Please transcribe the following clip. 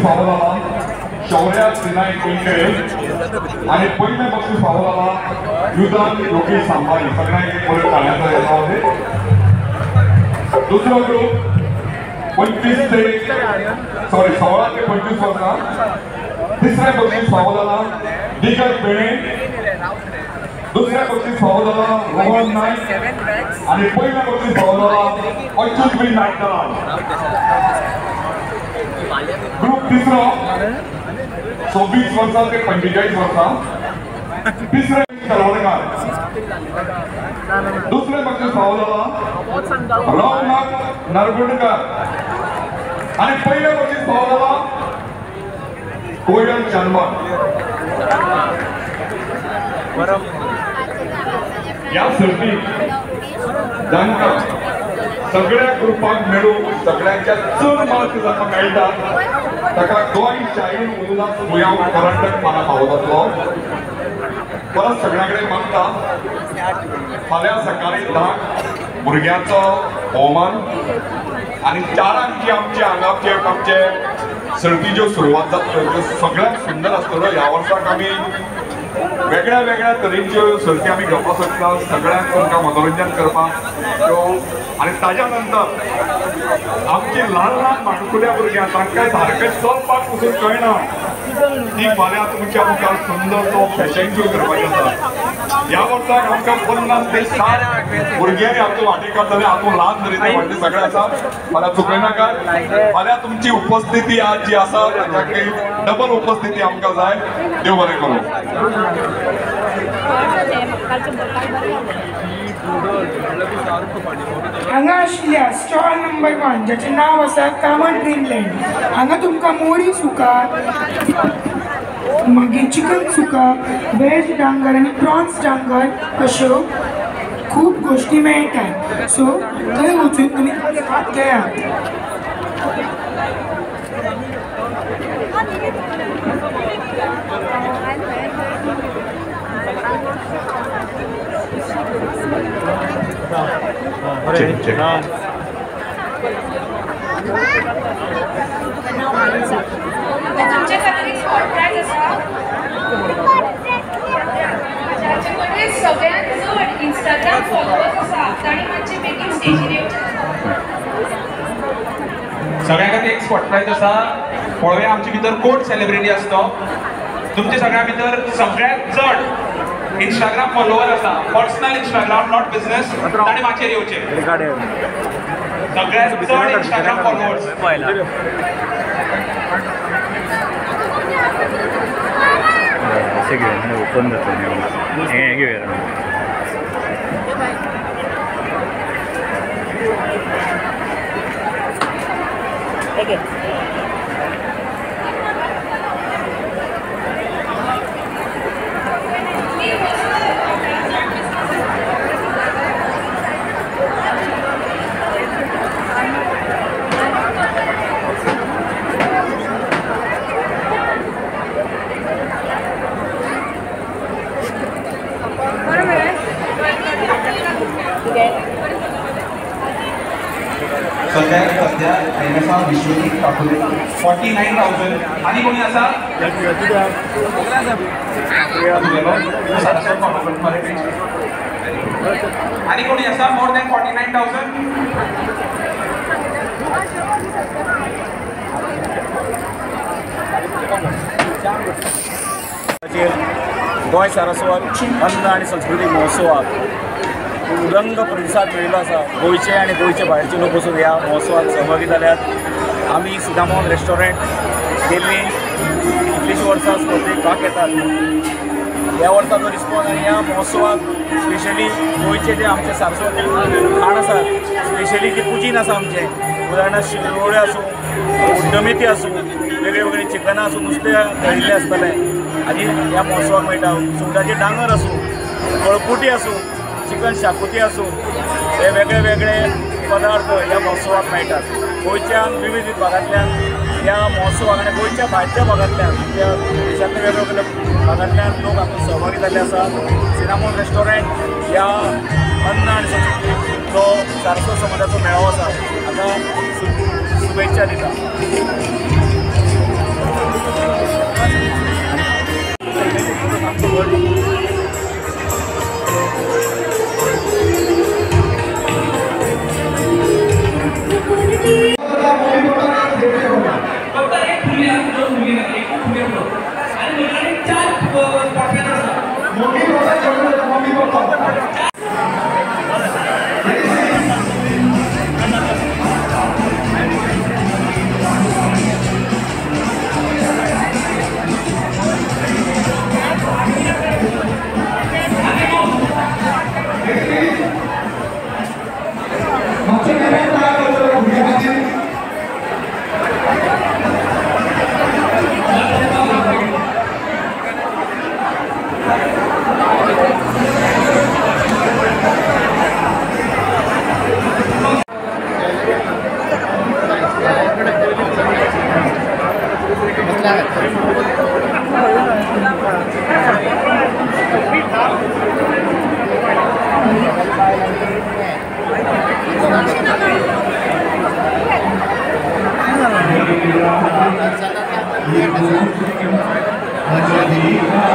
बक्षीस फावो जाला शौर्या सिनाय केंकरे आणि पहिले बक्षीस फावो जाला युधान योगेश सांबारी सगळ्यांना एक परत काढण्याचा येणार आहे. दुसरा ग्रुप 16 ते 25 वर्षां तिसऱ्या बक्षीस फावो जाला दिगर बेणे दुसऱ्या बक्षीस फावो जाला रोहन नाईक आणि पहिल्या बक्षीस फावो जाला अच्युत बी नायकराव. ग्रुप तिसरा 24 वर्षां ते 45 वर्षां तिसरे तलवारकार दुसरे बक्षीस फावो जाला रामनाथ नरगुंडकर आणि पहिल्या बक्षीस फावो जाला कोयल चंदन. या सर्ती जांका सगळ्या ग्रुपांक मेळून सगळ्यांच्या चड मार्क जाता मेळटा ताका गोंय चायल्ड उल्हास गोंया करंडक मला फावो जातलो. परत सगळ्यांकडे मागता फाल्यां सकाळी 10 भुरग्यांचो भोवमान आणि 4 आमचे हांगाचे आमचे सर्तीच्यो सुरवात जातल्यो त्यो सगळ्यात सुंदर आसतलो. ह्या वर्साक आमी वेगळ्या वेगळ्या तरेच्यो सर्ती आमी घेवपाक सोदता सगळ्यांक तुमकां मनोरंजन करपाक त्यो आणि ताज्या नंतर आमची ल्हान ल्हान माणकुल्या भुरग्यां तांकां सारकें चलपाक पसून कळना ती फाल्यां तुमच्या मुखार सुंदर तो फॅशन शो करपाचो आसा. ह्या वर्साक आमकां 50 ते 60 भुरग्यांनी हातूंत वांटेकार जाले हातूंत ल्हान तरेचे व्हडले सगळे आसा. फाल्यां चुकयनाकात फाल्यां तुमची उपस्थिती आज जी आसा ताका डबल उपस्थिती आमकां जाय. देव बरें करूं. हांगा आशिल्ल्या स्टॉल नंबर 1 जाचें नांव आसा कामत ड्रीमलँड हांगा तुमकां मोरी सुका मागीर चिकन सुका वेज डांगर आनी प्रॉन्स डांगर अश्यो खूब गोश्टी मेळटात. सो थंय वचून तुमी घेयात. तुमच्या खातीर एक सरप्रायज आसा. जाचे कडे सगळ्यांत चड इंस्टाग्राम फॉलोवर्स आसा ताणी मातशे बेगीन स्टेजीर येवचें. सगळ्या खातीर एक सरप्रायज आसा. पळोवया आमचे भितर कोण सेलिब्रिटी आसता. तुमच्या सगळ्या भितर सगळ्यात चड इंस्टाग्राम फॉलोवर आसा पर्सनल इंस्टाग्राम नॉट बिझनेस ताणी माचेर येवचें. सगळ्यात चड इंस्टाग्राम फॉलोवर्स ओपन जाता हे घेऊया. सध्या आसा विश्वजीत ठाकूर 49,000 आणि कोणी आसा आणि कोणी आसा मोर दॅन 49,000. गोंय सारस्वत अन्न आणि संस्कृती महोत्सवाक उदंग प्रतिसाद मेळिल्लो आसा. गोंयचे आनी गोंयचे भायरचे लोक वचून ह्या महोत्सवाक सहभागी जाल्यात. आमी सिदामोहन रेस्टॉरंट गेल्ली कितलींशीं वर्सां स्पर्धेक भाग घेतात. ह्या वर्साचो रिस्पॉन्स आनी ह्या महोत्सवाक स्पेशली गोंयचे जे आमचे सारस्वत खाण आसा स्पेशली जी कुजीन आसा आमचें उदाहरणांत शिरवळे आसूं उड्डमेथी आसूं वेगळे वेगळे चिकनां आसूं नुस्तें तळिल्लें आसतलें आनी ह्या महोत्सवाक मेळटा. सुंगटाचें डांगर आसूं कळकुटी आसूं चिकन शाकोती आसूं हे वेगळे वेगळे पदार्थ ह्या महोत्सवाक मेळटात. गोंयच्या विविध भागांतल्यान ह्या महोत्सवाक आनी गोंयच्या भायरच्या भागांतल्यान त्या देशांतल्या वेगळे वेगळे भागांतल्यान लोक हातूंत सहभागी जाल्ले आसा. सिदामोहन रेस्टॉरंट ह्या अन्न आनी संस्कृती जो सारस्वत समाजाचो मेळावो आसा हाका शुभेच्छा दिता. Terima kasih.